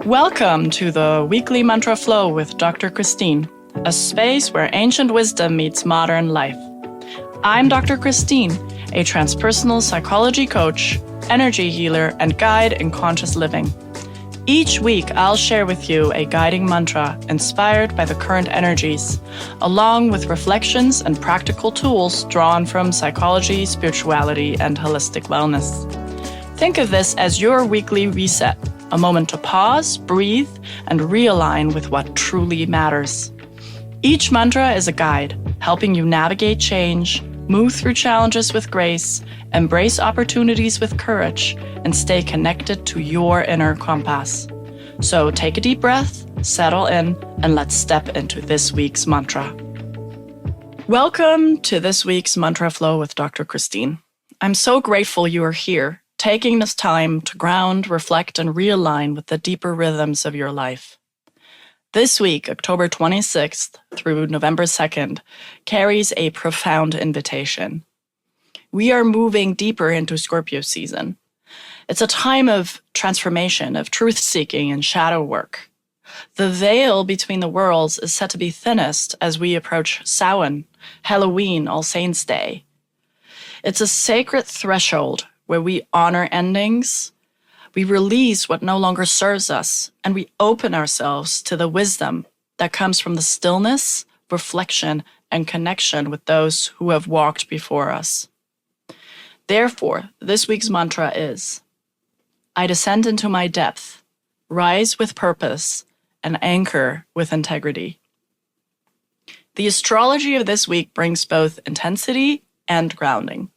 Welcome to the Weekly Mantra Flow with Dr. Christine, a space where ancient wisdom meets modern life. I'm Dr. Christine, a transpersonal psychology coach, energy healer, and guide in conscious living. Each week, I'll share with you a guiding mantra inspired by the current energies, along with reflections and practical tools drawn from psychology, spirituality, and holistic wellness. Think of this as your weekly reset, a moment to pause, breathe, and realign with what truly matters. Each mantra is a guide, helping you navigate change, move through challenges with grace, embrace opportunities with courage, and stay connected to your inner compass. So take a deep breath, settle in, and let's step into this week's mantra. Welcome to this week's Mantra Flow with Dr. Christine. I'm so grateful you are here, taking this time to ground, reflect, and realign with the deeper rhythms of your life. This week, October 26th through November 2nd, carries a profound invitation. We are moving deeper into Scorpio season. It's a time of transformation, of truth-seeking and shadow work. The veil between the worlds is set to be thinnest as we approach Samhain, Halloween, All Saints' Day. It's a sacred threshold where we honor endings, we release what no longer serves us, and we open ourselves to the wisdom that comes from the stillness, reflection, and connection with those who have walked before us. Therefore, this week's mantra is, I descend into my depth, rise with purpose, and anchor with integrity. The astrology of this week brings both intensity and grounding.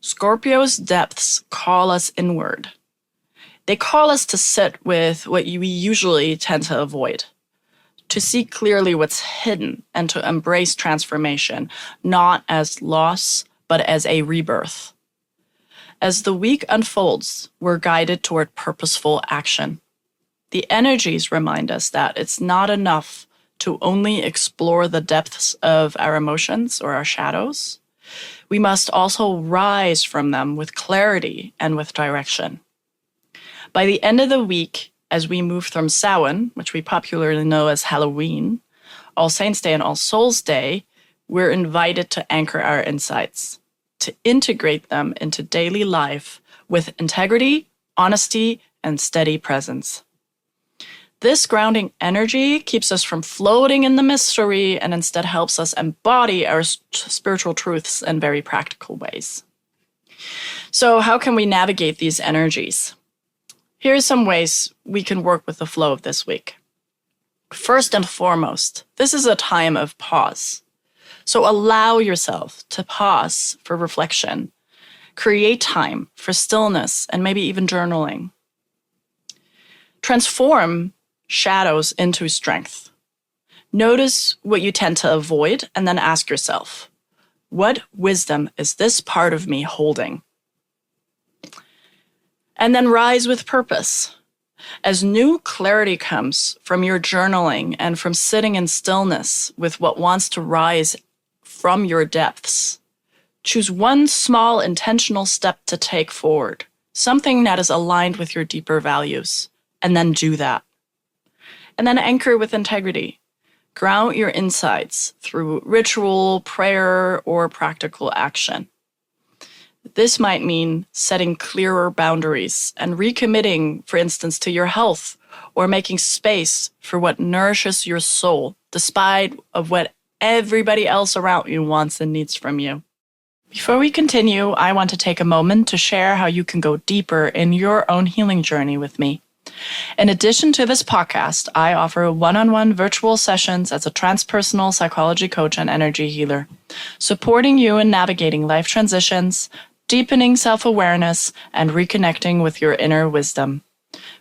Scorpio's depths call us inward. They call us to sit with what we usually tend to avoid, to see clearly what's hidden and to embrace transformation, not as loss, but as a rebirth. As the week unfolds, we're guided toward purposeful action. The energies remind us that it's not enough to only explore the depths of our emotions or our shadows. We must also rise from them with clarity and with direction. By the end of the week, as we move from Samhain, which we popularly know as Halloween, All Saints' Day and All Souls' Day, we're invited to anchor our insights, to integrate them into daily life with integrity, honesty, and steady presence. This grounding energy keeps us from floating in the mystery and instead helps us embody our spiritual truths in very practical ways. So how can we navigate these energies? Here are some ways we can work with the flow of this week. First and foremost, this is a time of pause. So allow yourself to pause for reflection. Create time for stillness and maybe even journaling. Transform shadows into strength. Notice what you tend to avoid and then ask yourself, what wisdom is this part of me holding? And then rise with purpose. As new clarity comes from your journaling and from sitting in stillness with what wants to rise from your depths, choose one small intentional step to take forward, something that is aligned with your deeper values, and then do that. And then anchor with integrity. Ground your insights through ritual, prayer, or practical action. This might mean setting clearer boundaries and recommitting, for instance, to your health or making space for what nourishes your soul, despite of what everybody else around you wants and needs from you. Before we continue, I want to take a moment to share how you can go deeper in your own healing journey with me. In addition to this podcast, I offer one-on-one virtual sessions as a transpersonal psychology coach and energy healer, supporting you in navigating life transitions, deepening self-awareness, and reconnecting with your inner wisdom.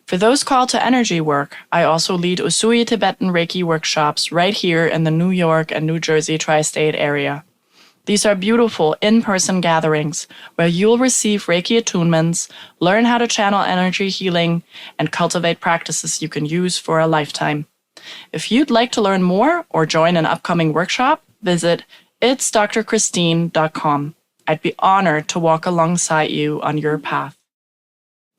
For those called to energy work, I also lead Usui Tibetan Reiki workshops right here in the New York and New Jersey tri-state area. These are beautiful in-person gatherings where you'll receive Reiki attunements, learn how to channel energy healing, and cultivate practices you can use for a lifetime. If you'd like to learn more or join an upcoming workshop, visit itsdrchristine.com. I'd be honored to walk alongside you on your path.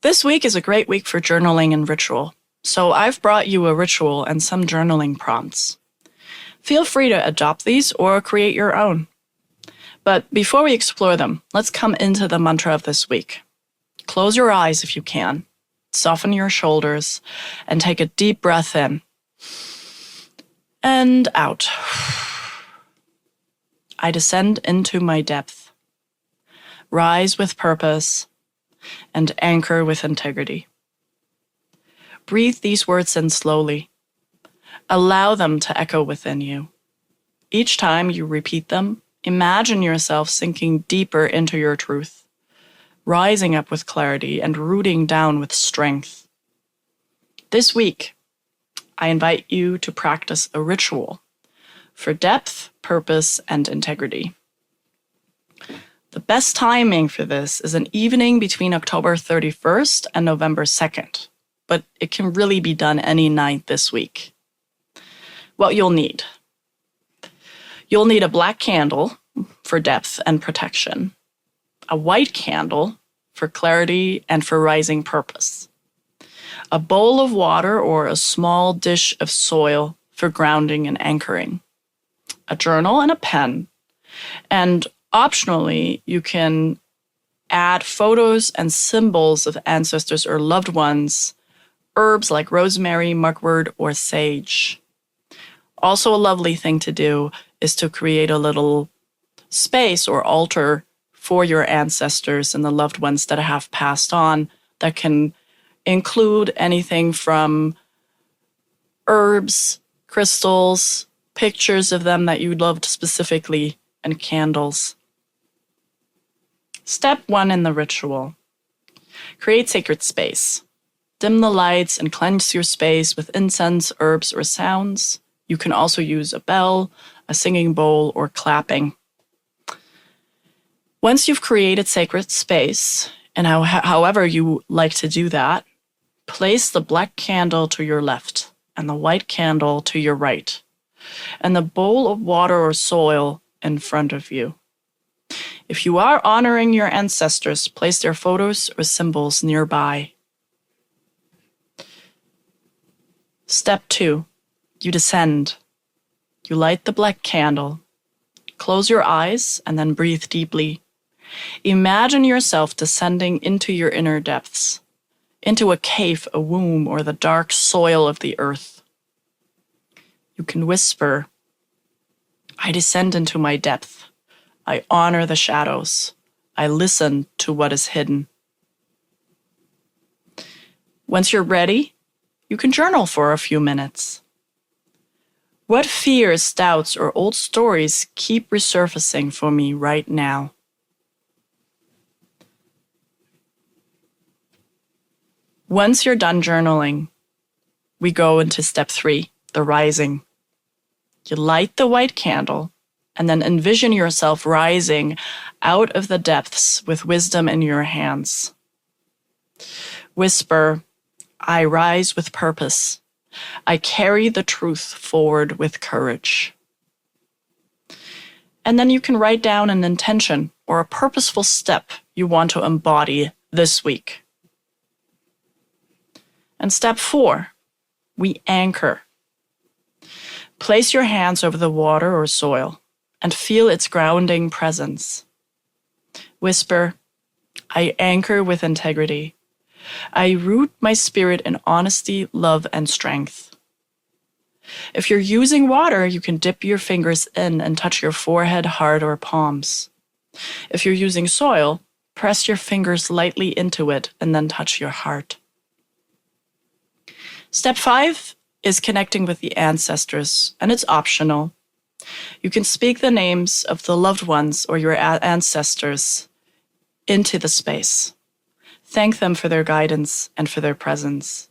This week is a great week for journaling and ritual. So I've brought you a ritual and some journaling prompts. Feel free to adopt these or create your own. But before we explore them, let's come into the mantra of this week. Close your eyes if you can, soften your shoulders, and take a deep breath in and out. I descend into my depth, rise with purpose, and anchor with integrity. Breathe these words in slowly. Allow them to echo within you. Each time you repeat them, imagine yourself sinking deeper into your truth, rising up with clarity and rooting down with strength. This week, I invite you to practice a ritual for depth, purpose, and integrity. The best timing for this is an evening between October 31st and November 2nd, but it can really be done any night this week. What you'll need. You'll need a black candle for depth and protection, a white candle for clarity and for rising purpose, a bowl of water or a small dish of soil for grounding and anchoring, a journal and a pen, and optionally, you can add photos and symbols of ancestors or loved ones, herbs like rosemary, mugwort, or sage. Also, a lovely thing to do is to create a little space or altar for your ancestors and the loved ones that have passed on that can include anything from herbs, crystals, pictures of them that you loved specifically, and candles. Step 1 in the ritual. Create sacred space. Dim the lights and cleanse your space with incense, herbs, or sounds. You can also use a bell, a singing bowl, or clapping. Once you've created sacred space, and however you like to do that, place the black candle to your left and the white candle to your right, and the bowl of water or soil in front of you. If you are honoring your ancestors, place their photos or symbols nearby. Step 2, you descend. You light the black candle. Close your eyes and then breathe deeply. Imagine yourself descending into your inner depths, into a cave, a womb, or the dark soil of the earth. You can whisper, I descend into my depth. I honor the shadows. I listen to what is hidden. Once you're ready, you can journal for a few minutes. What fears, doubts, or old stories keep resurfacing for me right now? Once you're done journaling, we go into step 3, the rising. You light the white candle and then envision yourself rising out of the depths with wisdom in your hands. Whisper, I rise with purpose. I carry the truth forward with courage. And then you can write down an intention or a purposeful step you want to embody this week. And step 4, we anchor. Place your hands over the water or soil and feel its grounding presence. Whisper, I anchor with integrity. I root my spirit in honesty, love, and strength. If you're using water, you can dip your fingers in and touch your forehead, heart, or palms. If you're using soil, press your fingers lightly into it and then touch your heart. Step 5 is connecting with the ancestors, and it's optional. You can speak the names of the loved ones or your ancestors into the space. Thank them for their guidance and for their presence,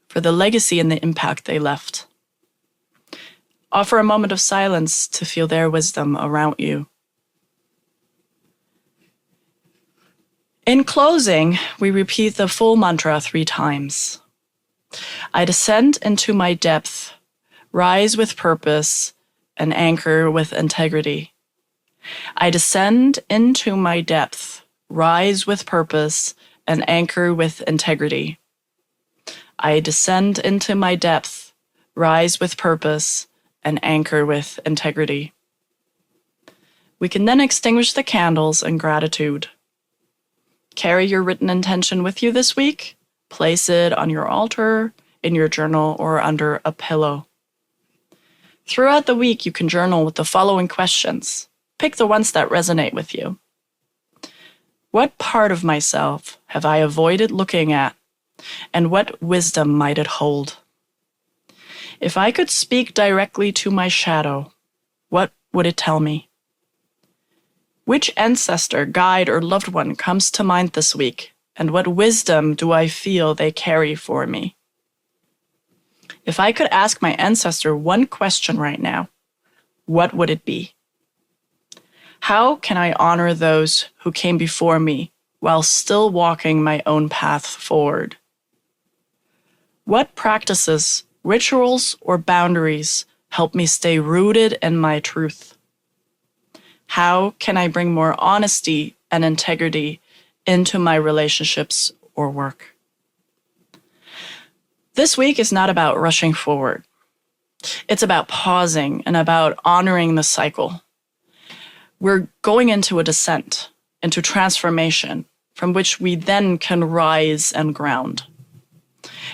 for the legacy and the impact they left. Offer a moment of silence to feel their wisdom around you. In closing, we repeat the full mantra 3 times. I descend into my depth, rise with purpose, and anchor with integrity. I descend into my depth, rise with purpose, and anchor with integrity. I descend into my depth, rise with purpose, and anchor with integrity. We can then extinguish the candles in gratitude. Carry your written intention with you this week. Place it on your altar, in your journal, or under a pillow. Throughout the week, you can journal with the following questions. Pick the ones that resonate with you. What part of myself have I avoided looking at, and what wisdom might it hold? If I could speak directly to my shadow, what would it tell me? Which ancestor, guide, or loved one comes to mind this week, and what wisdom do I feel they carry for me? If I could ask my ancestor one question right now, what would it be? How can I honor those who came before me while still walking my own path forward? What practices, rituals, or boundaries help me stay rooted in my truth? How can I bring more honesty and integrity into my relationships or work? This week is not about rushing forward. It's about pausing and about honoring the cycle. We're going into a descent, into transformation, from which we then can rise and ground.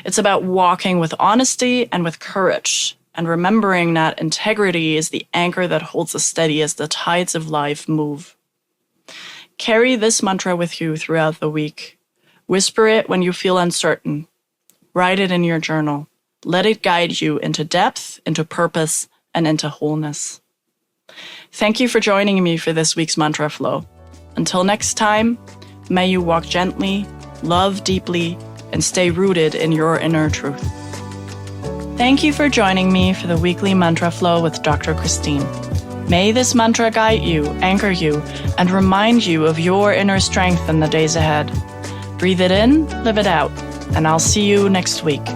It's about walking with honesty and with courage, and remembering that integrity is the anchor that holds us steady as the tides of life move. Carry this mantra with you throughout the week. Whisper it when you feel uncertain. Write it in your journal. Let it guide you into depth, into purpose, and into wholeness. Thank you for joining me for this week's Mantra Flow. Until next time, may you walk gently, love deeply, and stay rooted in your inner truth. Thank you for joining me for the weekly Mantra Flow with Dr. Christine. May this mantra guide you, anchor you, and remind you of your inner strength in the days ahead. Breathe it in, live it out, and I'll see you next week.